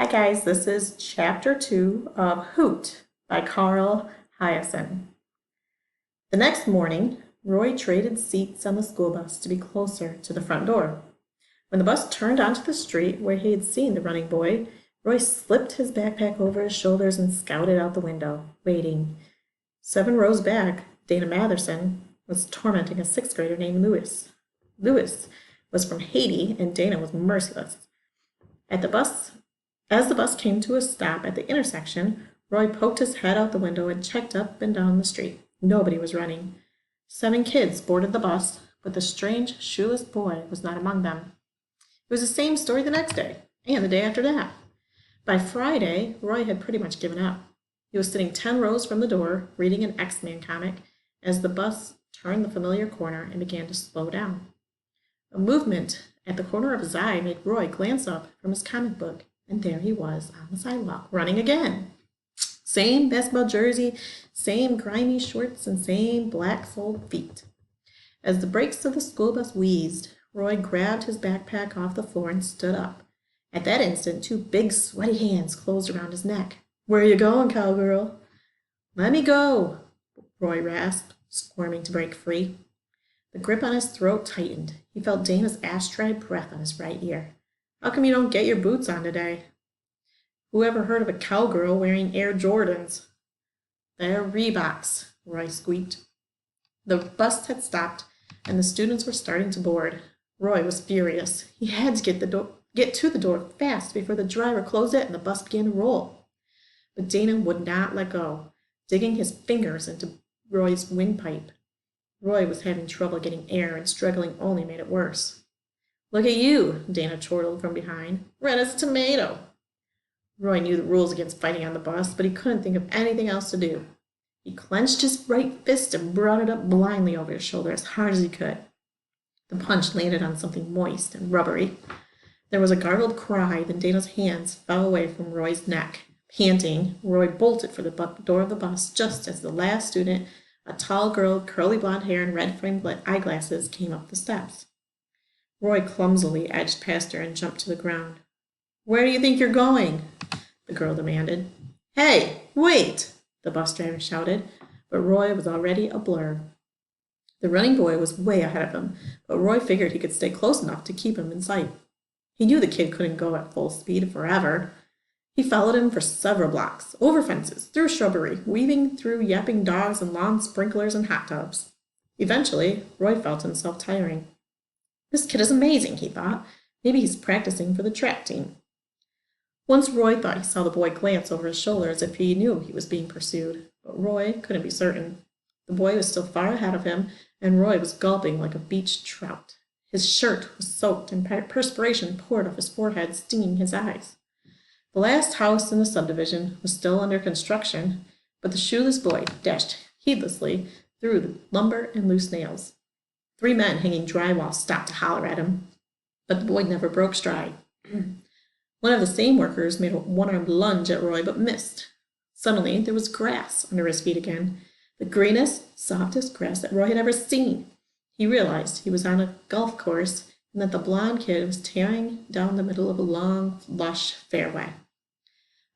Hi guys, this is chapter 2 of Hoot by Carl Hyacin. The next morning, Roy traded seats on the school bus to be closer to the front door. When the bus turned onto the street where he had seen the running boy, Roy slipped his backpack over his shoulders and scouted out the window, waiting. 7 rows back, Dana Matherson was tormenting a sixth grader named Lewis. Lewis was from Haiti and Dana was merciless. At the bus As the bus came to a stop at the intersection, Roy poked his head out the window and checked up and down the street. Nobody was running. 7 kids boarded the bus, but the strange, shoeless boy was not among them. It was the same story the next day, and the day after that. By Friday, Roy had pretty much given up. He was sitting 10 rows from the door, reading an X-Men comic, as the bus turned the familiar corner and began to slow down. A movement at the corner of his eye made Roy glance up from his comic book. And there he was on the sidewalk, running again. Same basketball jersey, same grimy shorts, and same black-soled feet. As the brakes of the school bus wheezed, Roy grabbed his backpack off the floor and stood up. At that instant, 2 big, sweaty hands closed around his neck. "Where you going, cowgirl?" "Let me go," Roy rasped, squirming to break free. The grip on his throat tightened. He felt Dana's ash-dry breath on his right ear. "How come you don't get your boots on today?" "Who ever heard of a cowgirl wearing Air Jordans?" "They're Reeboks," Roy squeaked. The bus had stopped, and the students were starting to board. Roy was furious. He had to get to the door fast before the driver closed it and the bus began to roll. But Dana would not let go, digging his fingers into Roy's windpipe. Roy was having trouble getting air, and struggling only made it worse. "Look at you," Dana chortled from behind. "Red as a tomato." Roy knew the rules against fighting on the bus, but he couldn't think of anything else to do. He clenched his right fist and brought it up blindly over his shoulder as hard as he could. The punch landed on something moist and rubbery. There was a gargled cry, then Dana's hands fell away from Roy's neck. Panting, Roy bolted for the door of the bus just as the last student, a tall girl with curly blonde hair and red-framed eyeglasses, came up the steps. Roy clumsily edged past her and jumped to the ground. "Where do you think you're going?" the girl demanded. "Hey, wait!" the bus driver shouted, but Roy was already a blur. The running boy was way ahead of him, but Roy figured he could stay close enough to keep him in sight. He knew the kid couldn't go at full speed forever. He followed him for several blocks, over fences, through shrubbery, weaving through yapping dogs and lawn sprinklers and hot tubs. Eventually, Roy felt himself tiring. "This kid is amazing," he thought. "Maybe he's practicing for the track team." Once Roy thought he saw the boy glance over his shoulder as if he knew he was being pursued, but Roy couldn't be certain. The boy was still far ahead of him, and Roy was gulping like a beached trout. His shirt was soaked, and perspiration poured off his forehead, stinging his eyes. The last house in the subdivision was still under construction, but the shoeless boy dashed heedlessly through the lumber and loose nails. 3 men hanging drywall stopped to holler at him, but the boy never broke stride. One of the same workers made a one-armed lunge at Roy, but missed. Suddenly, there was grass under his feet again, the greenest, softest grass that Roy had ever seen. He realized he was on a golf course and that the blonde kid was tearing down the middle of a long, lush fairway.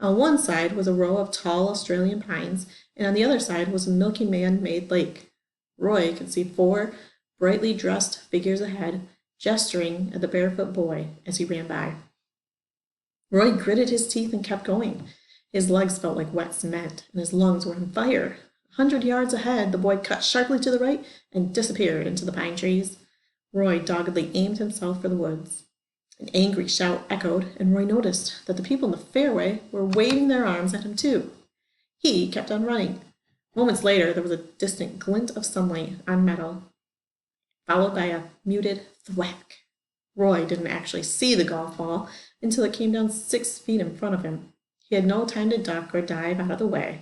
On one side was a row of tall Australian pines, and on the other side was a milky man-made lake. Roy could see 4 brightly dressed figures ahead, gesturing at the barefoot boy as he ran by. Roy gritted his teeth and kept going. His legs felt like wet cement, and his lungs were on fire. 100 yards ahead, the boy cut sharply to the right and disappeared into the pine trees. Roy doggedly aimed himself for the woods. An angry shout echoed, and Roy noticed that the people in the fairway were waving their arms at him too. He kept on running. Moments later, there was a distant glint of sunlight on metal, followed by a muted thwack. Roy didn't actually see the golf ball until it came down 6 feet in front of him. He had no time to duck or dive out of the way.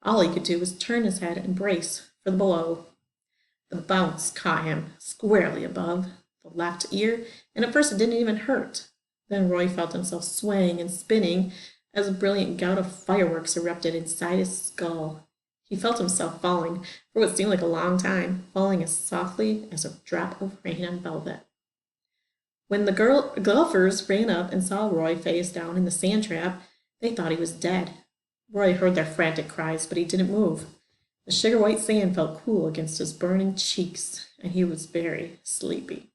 All he could do was turn his head and brace for the blow. The bounce caught him squarely above the left ear, and at first it didn't even hurt. Then Roy felt himself swaying and spinning as a brilliant gout of fireworks erupted inside his skull. He felt himself falling for what seemed like a long time, falling as softly as a drop of rain on velvet. When the golfers ran up and saw Roy face down in the sand trap, they thought he was dead. Roy heard their frantic cries, but he didn't move. The sugar-white sand felt cool against his burning cheeks, and he was very sleepy.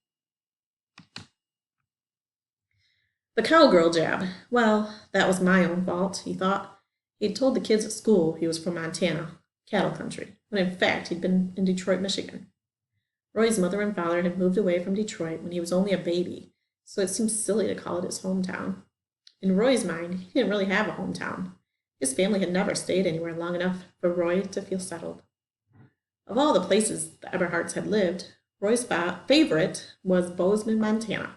The cowgirl jab. Well, that was my own fault, he thought. He'd told the kids at school he was from Montana, cattle country, when in fact he'd been in Detroit, Michigan. Roy's mother and father had moved away from Detroit when he was only a baby, so it seemed silly to call it his hometown. In Roy's mind, he didn't really have a hometown. His family had never stayed anywhere long enough for Roy to feel settled. Of all the places the Eberhards had lived, Roy's favorite was Bozeman, Montana.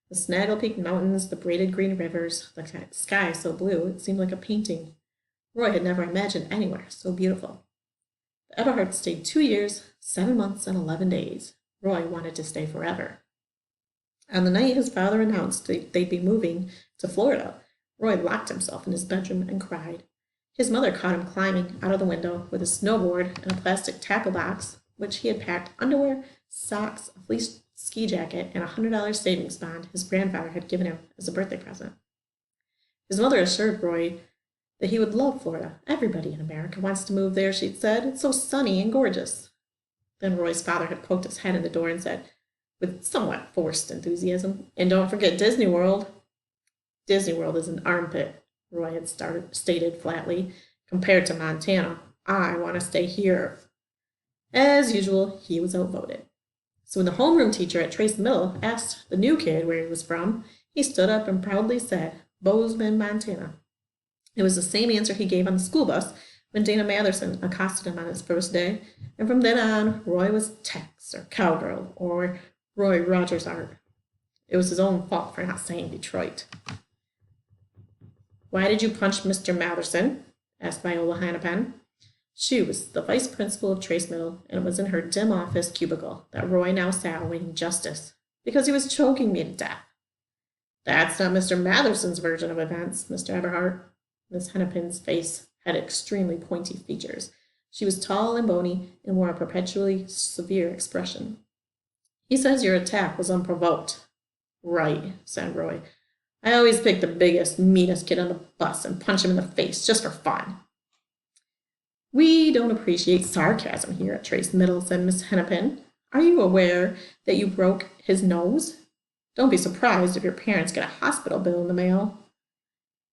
The Snaggle-Peak Mountains, the braided green rivers, the sky so blue it seemed like a painting. Roy had never imagined anywhere so beautiful. The Eberhards stayed 2 years, 7 months, and 11 days. Roy wanted to stay forever. On the night his father announced they'd be moving to Florida, Roy locked himself in his bedroom and cried. His mother caught him climbing out of the window with a snowboard and a plastic tackle box, which he had packed underwear, socks, a fleece ski jacket, and a $100 savings bond his grandfather had given him as a birthday present. His mother assured Roy that he would love Florida. Everybody in America wants to move there, she'd said. It's so sunny and gorgeous. Then Roy's father had poked his head in the door and said, with somewhat forced enthusiasm, and don't forget Disney World. Disney World is an armpit, Roy had stated flatly. Compared to Montana, I want to stay here. As usual, he was outvoted. So when the homeroom teacher at Trace Middle asked the new kid where he was from, he stood up and proudly said, Bozeman, Montana. It was the same answer he gave on the school bus when Dana Matherson accosted him on his first day, and from then on, Roy was Tex, or Cowgirl, or Roy Rogers Art. It was his own fault for not saying Detroit. Why did you punch Mr. Matherson? Asked Viola Hannafin. She was the vice principal of Trace Middle, and it was in her dim office cubicle that Roy now sat awaiting justice, because he was choking me to death. That's not Mr. Matherson's version of events, Mr. Eberhart. Miss Hannafin's face had extremely pointy features. She was tall and bony and wore a perpetually severe expression. He says your attack was unprovoked. Right, said Roy. I always pick the biggest, meanest kid on the bus and punch him in the face just for fun. We don't appreciate sarcasm here at Trace Middle, said Miss Hennepin. Are you aware that you broke his nose? Don't be surprised if your parents get a hospital bill in the mail.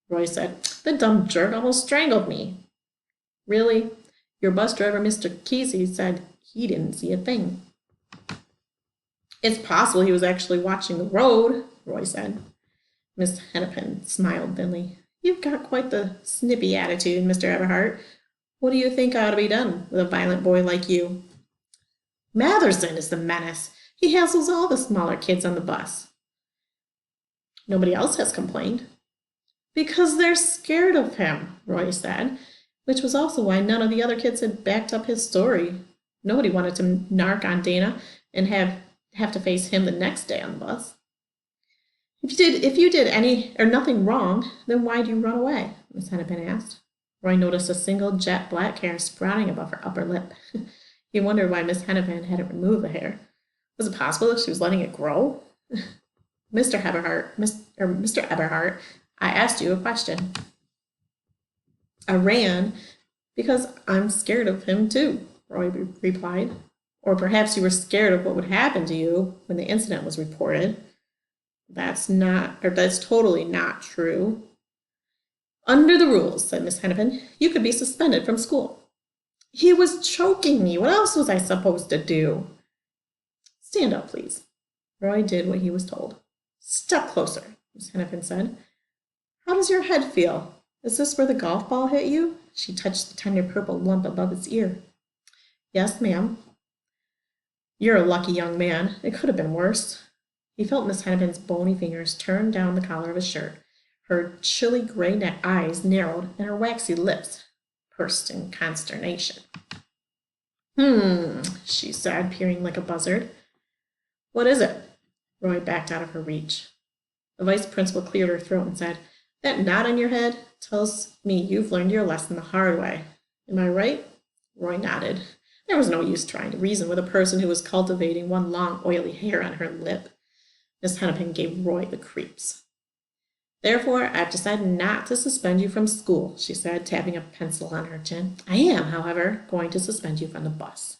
Roy said, the dumb jerk almost strangled me. Really? Your bus driver, Mr. Kesey, said he didn't see a thing. It's possible he was actually watching the road, Roy said. Miss Hennepin smiled thinly. You've got quite the snippy attitude, Mr. Eberhart. What do you think ought to be done with a violent boy like you? Matherson is the menace. He hassles all the smaller kids on the bus. Nobody else has complained. Because they're scared of him, Roy said, which was also why none of the other kids had backed up his story. Nobody wanted to narc on Dana and have to face him the next day on the bus. If you did any or nothing wrong, then why'd you run away? Miss Hennepin asked. Roy noticed a single jet black hair sprouting above her upper lip. He wondered why Miss Hennepin hadn't removed the hair. Was it possible that she was letting it grow? Mr. Eberhart, I asked you a question. I ran because I'm scared of him too, Roy replied. Or perhaps you were scared of what would happen to you when the incident was reported. That's totally not true. Under the rules, said Miss Hennepin, you could be suspended from school. He was choking me. What else was I supposed to do? Stand up, please. Roy did what he was told. Step closer, Miss Hennepin said. How does your head feel? Is this where the golf ball hit you? She touched the tender purple lump above its ear. Yes, ma'am. You're a lucky young man. It could have been worse. He felt Miss Hennepin's bony fingers turn down the collar of his shirt. Her chilly gray eyes narrowed, and her waxy lips pursed in consternation. She said, peering like a buzzard. What is it? Roy backed out of her reach. The vice principal cleared her throat and said, That knot on your head tells me you've learned your lesson the hard way. Am I right? Roy nodded. There was no use trying to reason with a person who was cultivating one long, oily hair on her lip. Miss Hennepin gave Roy the creeps. Therefore, I've decided not to suspend you from school, she said, tapping a pencil on her chin. I am, however, going to suspend you from the bus.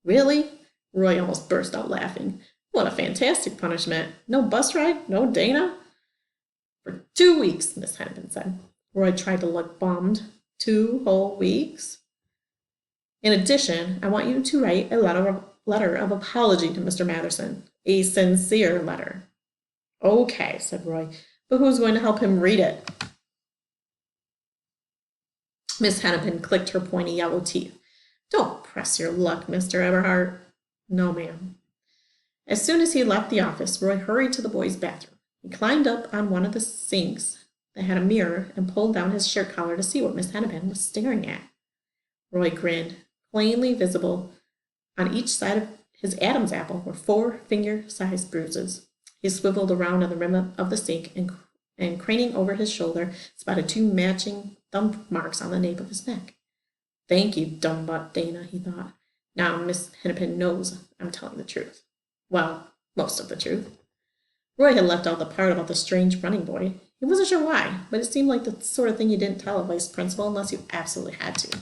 Really? Roy almost burst out laughing. What a fantastic punishment. No bus ride? No Dana? For 2 weeks, Miss Hennepin said. Roy tried to look bummed. 2 whole weeks? In addition, I want you to write a letter of apology to Mr. Matherson. A sincere letter. Okay, said Roy, but who's going to help him read it? Miss Hennepin clicked her pointy yellow teeth. Don't press your luck, Mr. Eberhart. No, ma'am. As soon as he left the office, Roy hurried to the boys' bathroom. He climbed up on one of the sinks that had a mirror and pulled down his shirt collar to see what Miss Hennepin was staring at. Roy grinned. Plainly visible on each side of his Adam's apple were 4 finger-sized bruises. He swiveled around on the rim of the sink and craning over his shoulder, spotted 2 matching thumb marks on the nape of his neck. Thank you, dumb butt Dana, he thought. Now Miss Hennepin knows I'm telling the truth. Well, most of the truth. Roy had left out the part about the strange running boy. He wasn't sure why, but it seemed like the sort of thing you didn't tell a vice principal unless you absolutely had to.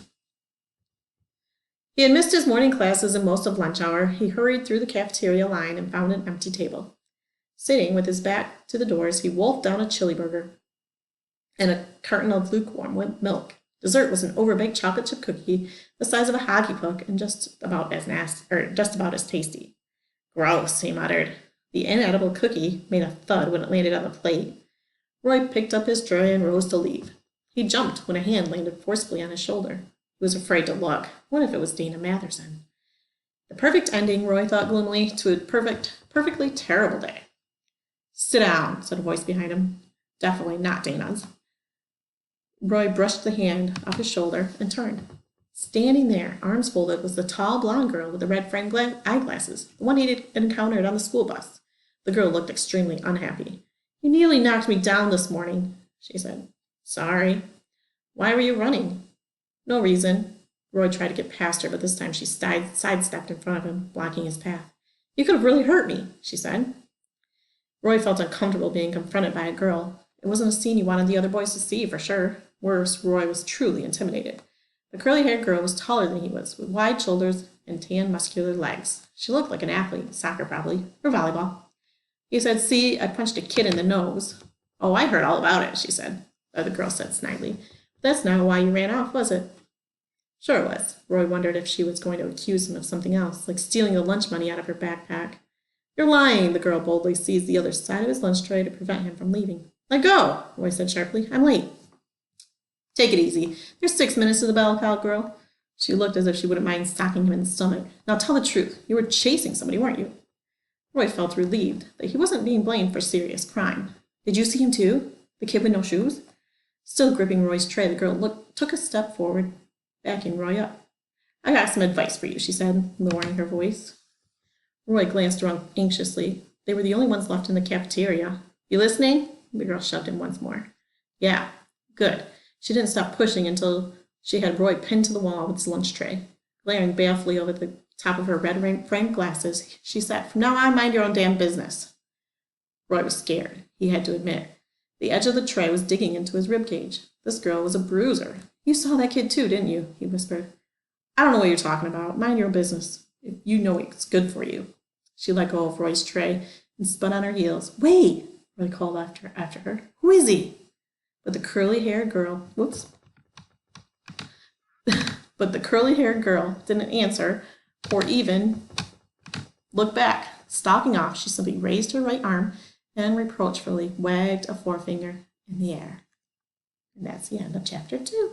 He had missed his morning classes and most of lunch hour. He hurried through the cafeteria line and found an empty table. Sitting with his back to the doors, he wolfed down a chili burger and a carton of lukewarm milk. Dessert was an overbaked chocolate chip cookie the size of a hockey puck and just about as tasty. Gross, he muttered. The inedible cookie made a thud when it landed on the plate. Roy picked up his tray and rose to leave. He jumped when a hand landed forcefully on his shoulder. He was afraid to look. What if it was Dana Matherson? The perfect ending, Roy thought gloomily, to a perfectly terrible day. Sit down, said a voice behind him. Definitely not Dana's. Roy brushed the hand off his shoulder and turned. Standing there, arms folded, was the tall blonde girl with the red framed eyeglasses, the one he'd encountered on the school bus. The girl looked extremely unhappy. You nearly knocked me down this morning, she said. Sorry. Why were you running? No reason. Roy tried to get past her, but this time she sidestepped in front of him, blocking his path. You could have really hurt me, she said. Roy felt uncomfortable being confronted by a girl. It wasn't a scene he wanted the other boys to see, for sure. Worse, Roy was truly intimidated. The curly-haired girl was taller than he was, with wide shoulders and tan, muscular legs. She looked like an athlete, soccer probably, or volleyball. He said, see, I punched a kid in the nose. Oh, I heard all about it, she said. The girl said snidely. That's not why you ran off, was it? Sure it was. Roy wondered if she was going to accuse him of something else, like stealing the lunch money out of her backpack. You're lying, the girl boldly seized the other side of his lunch tray to prevent him from leaving. Let go, Roy said sharply. I'm late. Take it easy. There's 6 minutes to the bell, cowgirl. She looked as if she wouldn't mind socking him in the stomach. Now tell the truth. You were chasing somebody, weren't you? Roy felt relieved that he wasn't being blamed for serious crime. Did you see him too? The kid with no shoes? Still gripping Roy's tray, the girl took a step forward, backing Roy up. I got some advice for you, she said, lowering her voice. Roy glanced around anxiously. They were the only ones left in the cafeteria. You listening? The girl shoved him once more. Yeah, good. She didn't stop pushing until she had Roy pinned to the wall with his lunch tray. Glaring balefully over the top of her red-framed glasses, she said, From now on, mind your own damn business. Roy was scared, he had to admit. The edge of the tray was digging into his ribcage. This girl was a bruiser. You saw that kid too, didn't you? He whispered. I don't know what you're talking about. Mind your own business. If you know it's good for you. She let go of Roy's tray and spun on her heels. Wait, Roy called after her. Who is he? But the curly-haired girl, didn't answer or even look back. Stalking off, she simply raised her right arm and reproachfully wagged a forefinger in the air. And that's the end of chapter 2.